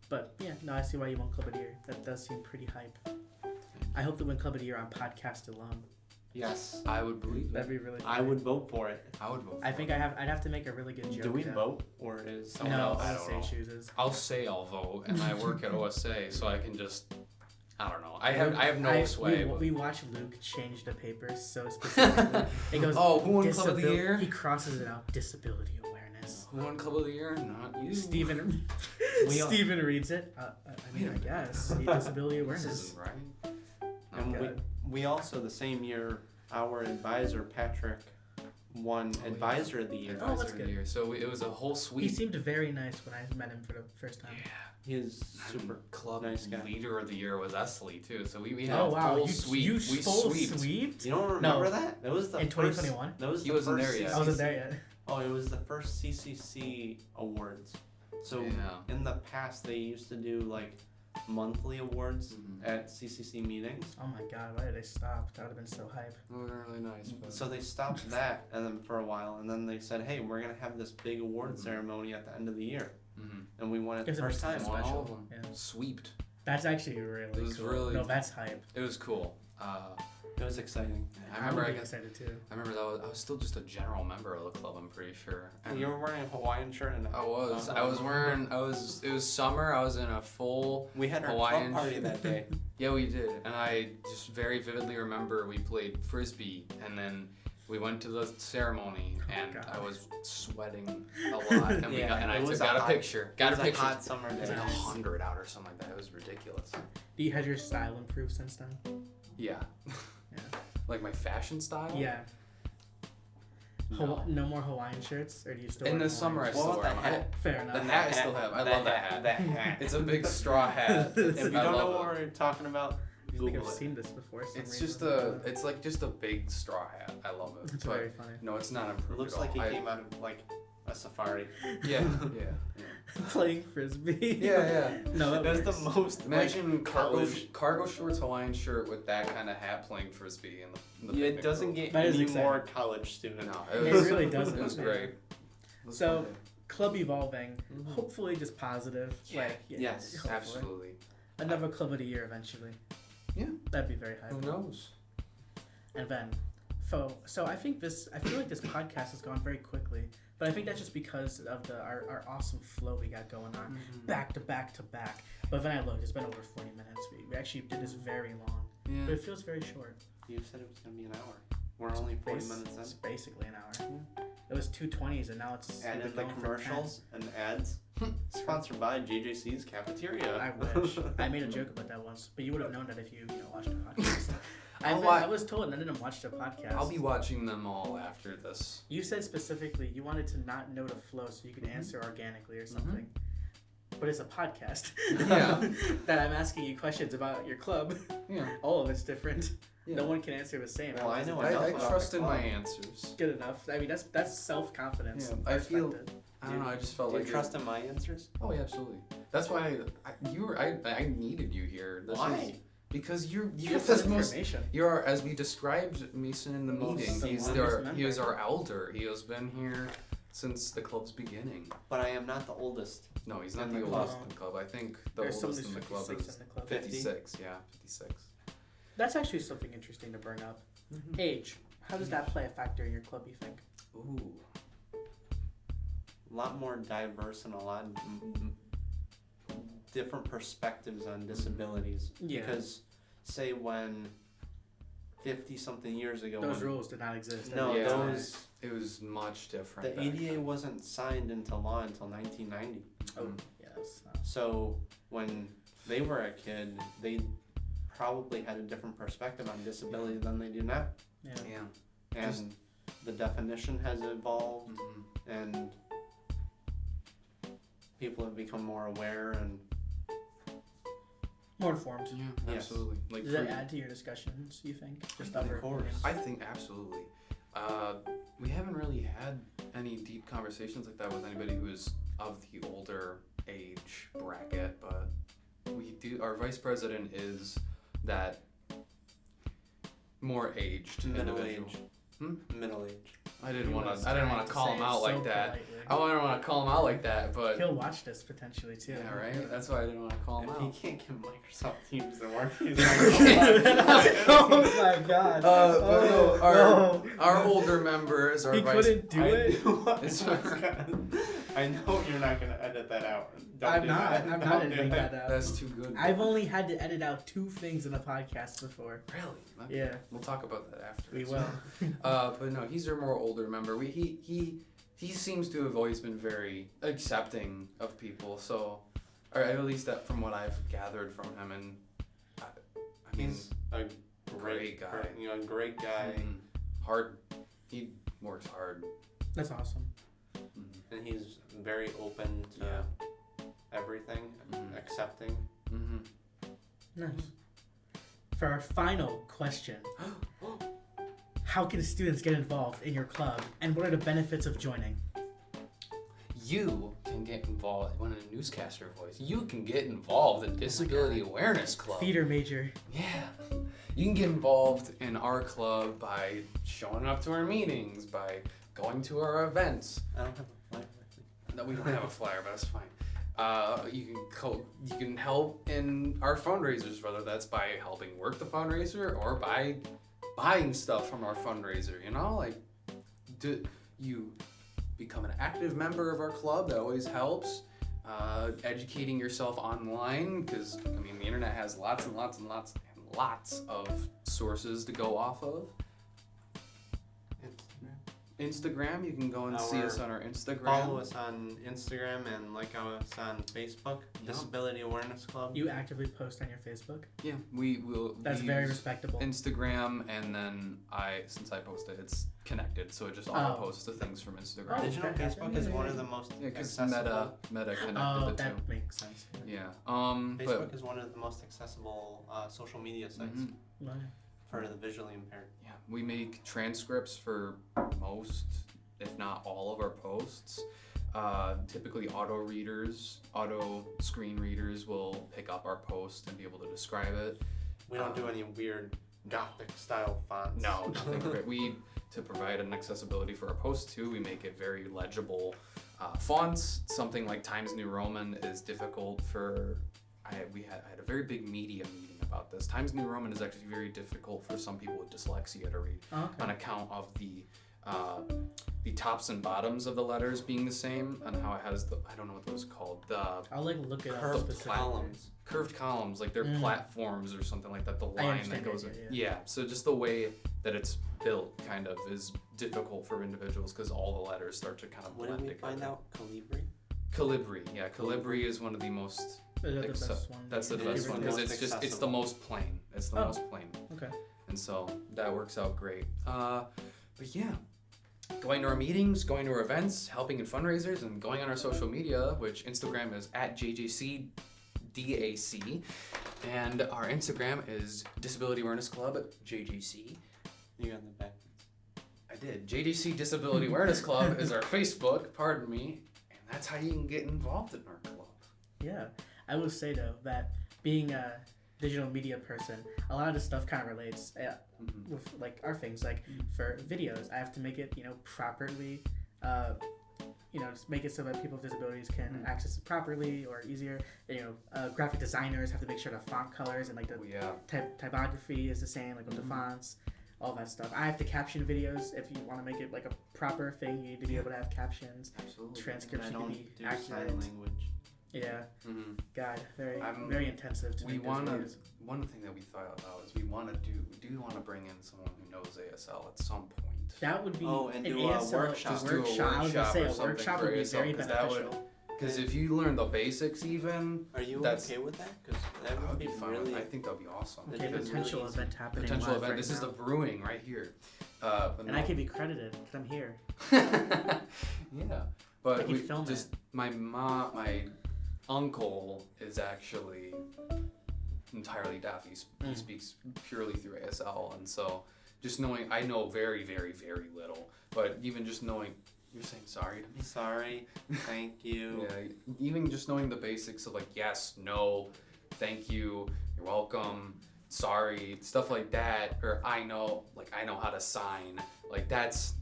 But yeah, no, I see why you won Club of the Year. That does seem pretty hype. I hope to win Club of the Year on podcast alone. Yes, I would believe That'd it. be really. I funny. would vote for it. I would vote. I for think it. I'd have to make a really good joke. Do we though. vote, or is someone No, else? I don't OSA know. chooses. I'll say I'll vote, and I work at OSA, so I can just. I don't know. I have no sway. We watch Luke change the papers so specifically. It goes. Oh, who won Club of the disabil- Year? He crosses it out. Disability awareness. Who won Club of the Year? Not you. Steven We all- Steven reads it. I mean, I guess disability This awareness. isn't right. And Okay. we also, the same year, our advisor, Patrick, won yeah. Advisor of the Year. Oh, that's Advisor of the good. Year. So it was a whole He suite. seemed very nice when I met him for the first time. He is super. Club nice guy. Leader of the Year was Esley too. So we had Oh a wow, full you suite. you We full sweeped. sweeped? You don't remember that? That was the In first- 2021? That was He the wasn't first there yet. I wasn't there yet. Oh, it was the first CCC awards. So Yeah. in the past, they used to do like monthly awards Mhm. at CCC meetings. Oh my god, why did they stop? That would have been so hype. They were really nice. But So they stopped that and then for a while, and then they said, "Hey, we're gonna have this big award ceremony at the end of the year," Mhm. and we won it the Guess it first makes time. sense. Won all special. of them. Yeah. Sweeped. That's actually really It was cool. really- No, that's hype. It was cool. It was exciting. I remember would be excited too. I remember that I was still just a general member of the club. I'm pretty sure. And you were wearing a Hawaiian shirt and I was wearing. It was summer. I was in a full. We had our Hawaiian club party that day. Yeah, we did. And I just very vividly remember we played frisbee, and then we went to the ceremony, and God. I was sweating a lot. And Yeah, I it was got a hot- picture. Got a it was picture. a hot summer It was day. like 100 out or something like that. It was ridiculous. Do you have your style improved since then? Yeah. Yeah. Like my fashion style. Yeah. No. No more Hawaiian shirts, or do you still? In wear the summer, I Hawaiian still What wear about them. the hat? Fair enough. The hat I still have. I love that hat. That hat. It's a big straw hat. If you I don't know love what we're talking about, I think Google I've it. seen this before. for some It's reason. just it's like just a big straw hat. I love it. It's But very funny. no, it's not It improved looks at like all. he came out of like a safari. Yeah. Playing frisbee. Yeah. No, that That's works. the most. Imagine college- cargo shorts, Hawaiian shirt with that kind of hat playing frisbee in the Yeah, it picnic doesn't room. get That is any exciting. more college student. No, It was, really doesn't. It was Yeah. great. It was So, fun day. club evolving. Mhm. Hopefully, just positive. Yeah. Like Yes, hopefully. Absolutely. Another club of the year eventually. Yeah. That'd be very high. Who knows? And then, so I think I feel like this podcast has gone very quickly, but I think that's just because of our awesome flow we got going on, back to back to back. But then I looked, it's been over 40 minutes. We actually did this very long, but Yeah. it feels very short. You said it was gonna be an hour. We're only 40 minutes It's in. basically an hour. It was 2:20s, and now it's Add we've in the been going for commercials and ads. Sponsored by JJC's Cafeteria. 10. I wish. I made a joke about that once, but you would have known that if you watched the podcast. I'll I wa- was told, and I didn't watch the podcast. I'll be watching them all after this. You said specifically you wanted to not know the flow so you could answer organically or something. But it's a podcast. Yeah. That I'm asking you questions about your club. Yeah. All of it's different. Yeah. No one can answer the same. Well, I know I enough about trust the in my club. answers. Good enough. I mean, that's self-confidence. Yeah, I feel- Perspective. I don't know. I just felt Do you like trust in my answers? Oh, yeah, absolutely. That's why I needed you here. This Why? is- because you're You have the some most. information. You're, as we described Mason in the Most meeting, the he longest is member. our elder. He has been here since the club's beginning. But I am not the oldest. No, he's not In the the oldest club. in the club. I think the There's oldest somebody in the club 56 is in the club. 50. 56. Yeah, 56. That's actually something interesting to bring up. Age. How does that play a factor in your club, you think? Ooh. A lot more diverse and a lot different perspectives on disabilities. Yeah. Because, say, when 50-something years ago, Those when rules did not exist. No, Yeah. those It was much different. the back ADA then. wasn't signed into law until 1990. Oh, yes. So when they were a kid, they probably had a different perspective on disability than they do now. Yeah. Yeah. And Just- the definition has evolved, Mhm. and people have become more aware. And More informed. Yeah, Yes. absolutely. Like Does that for- add to your discussions, you think? Just Of other course. opinions? I think absolutely. We haven't really had any deep conversations like that with anybody who is of the older age bracket, but we do. Our vice president is that more aged middle individual. age. Hmm? Middle age. I didn't He want was to. I didn't trying want to to call say him it out so like that. politely. I didn't want to call him out like that, but He'll watch this potentially too. yeah, right. That's why I didn't want to call him If out. he can't get Microsoft Teams to work, he's Oh my god. But no, Oh. our older members are He vice. couldn't do it. It's I know you're not gonna edit that out. Don't I'm do not. that. I'm Don't not do editing it. that out. That's too good. I've only had to edit out 2 things in a podcast before. Really? Okay. Yeah, We'll talk about that after. we as will. But no, he's our more older member. He seems to have always been very accepting of people. So, or at least that from what I've gathered from him, and I mean, He's a great guy. Great guy, hard. He works hard. That's awesome. and he's very open to everything, Mhm. accepting. Mm-hmm. Nice. For our final question, how can students get involved in your club, and what are the benefits of joining? You can get involved when a newscaster voice. You can get involved in Disability Awareness Club. Theater major. Yeah. You can get involved in our club by showing up to our meetings, by going to our events. I don't have a flyer with me. No, we don't have a flyer, but that's fine. You can help in our fundraisers, whether that's by helping work the fundraiser or by buying stuff from our fundraiser. You know, like you become an active member of our club. That always helps. Educating yourself online, because I mean the internet has lots and lots and lots and lots of sources to go off of. Instagram, you can go and see us on our Instagram. Follow us on Instagram and like us on Facebook, Disability Awareness Club. You actively post on your Facebook? Yeah, we will. That's very respectable. Instagram, and then since I posted, it's connected, so it just auto posts to things from Instagram. Did you know Facebook is one of the most accessible? Meta connected the two. That makes sense. Yeah. Facebook is one of the most accessible social media sites for the visually impaired. Yeah, we make transcripts for most, if not all, of our posts. Typically auto screen readers will pick up our post and be able to describe it. We don't do any weird Gothic style fonts. No, nothing great. To provide an accessibility for our posts too, we make it very legible fonts. Something like Times New Roman is difficult for. I had a very big media meeting about this. Times New Roman is actually very difficult for some people with dyslexia to read on account of the tops and bottoms of the letters being the same, and how it has I don't know what those are called. I'll look it up. Curved columns, like they're platforms or something like that. The line that goes in. Yeah. So just the way that it's built kind of is difficult for individuals because all the letters start to kind of blend together. What did we find out? Calibri. Yeah, Calibri is one of the most. That's the best one because it's the most plain. It's the most plain. Okay. And so that works out great. But yeah, going to our meetings, going to our events, helping in fundraisers, and going on our social media, which Instagram is @JJCDAC, and our Instagram is Disability Awareness Club JJC. You got the backwards. I did. JJC Disability Awareness Club is our Facebook. Pardon me, and that's how you can get involved in our club. Yeah. I will say though that being a digital media person, a lot of this stuff kind of relates with like our things. Like for videos, I have to make it properly, just make it so that people with disabilities can access it properly or easier. Graphic designers have to make sure the font colors and like the typography is the same, like with the fonts, all that stuff. I have to caption videos. If you want to make it like a proper thing, you need to be able to have captions. Absolutely. Transcripts need to be accurate. Sign language. Yeah. God, very intensive to make those videos. One thing that we thought about is we want to bring in someone who knows ASL at some point. That would be and do a workshop. I was gonna say a workshop would be very beneficial. Because if you learn the basics, even are you okay with that? Because that would be fun. really. I think that'd be awesome. Okay, potential event happening. Potential event. Right this now. is the brewing right here. And I can be credited because I'm here. Yeah, but I can film it. My uncle is actually entirely deaf. He speaks purely through ASL, and so just knowing, I know very, very, very little, but even just knowing, you're saying sorry to me? Sorry, thank you. Yeah, even just knowing the basics of like yes, no, thank you, you're welcome, sorry, stuff like that, or I know how to sign, like that's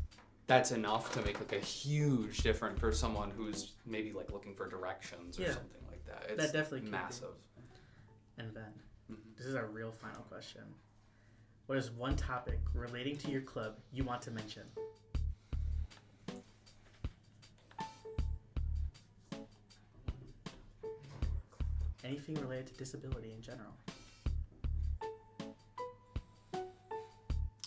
enough to make like a huge difference for someone who's maybe like looking for directions or something like that. It's that definitely massive. And then, this is our real final question. What is one topic relating to your club you want to mention? Anything related to disability in general.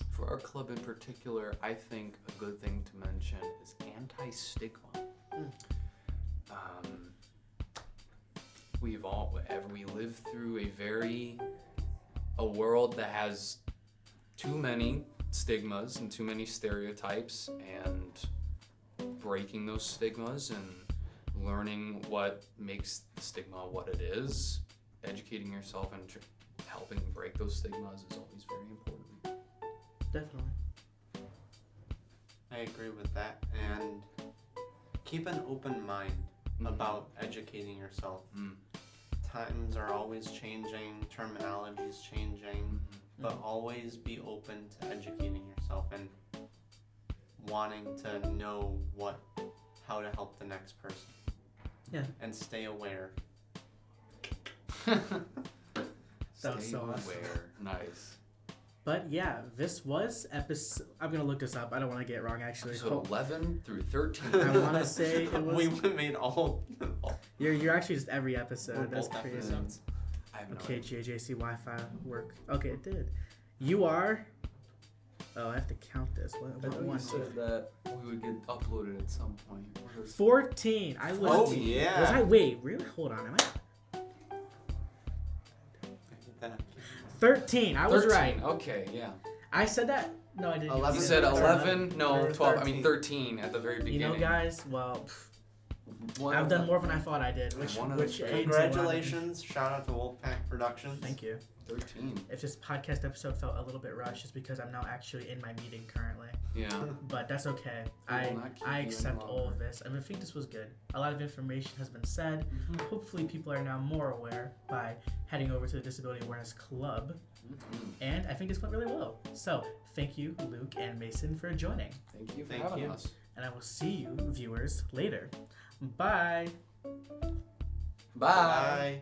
For our club in particular, I think a good thing to mention is anti-stigma. We live through a world that has too many stigmas and too many stereotypes, and breaking those stigmas and learning what makes the stigma what it is, educating yourself and helping break those stigmas is always very important. Definitely. I agree with that, and keep an open mind about educating yourself. Times are always changing, terminology is changing, but always be open to educating yourself and wanting to know how to help the next person. Yeah. and stay aware. That was Stay so awesome. aware. Nice. But yeah, this was episode. I'm gonna look this up. I don't want to get it wrong. Actually, Episode 11 through 13. I want to say it was. We made all You're actually just every episode. That's both crazy. episodes. I have no Okay, idea. JJC Wi-Fi work. Okay, it did. You are. Oh, I have to count this. I What thought you one? said that we would get uploaded at some point. 14. I was. Oh, yeah. Was I? Wait, really? Hold on. Am I? 13. I was 13. right. Okay, yeah. I said that. No, I didn't. 11. You said 11? We No, were 12. I 13. mean 13 at the very You beginning. know, guys. Well, One I've of done the- more than I thought I did. Which One of the aids a lot. Congratulations. Shout out to Wolfpack Productions. Thank you. 13. If this podcast episode felt a little bit rushed, it's because I'm now actually in my meeting currently. Yeah. But that's okay. We will not keep I you any accept all longer. of this. I mean, I think this was good. A lot of information has been said. Hopefully, people are now more aware by heading over to the Disability Awareness Club. Mhm. And I think this went really well. So, thank you, Luke and Mason, for joining. Thank you for Thank having you. us. And I will see you, viewers, later. Bye. Bye. Bye.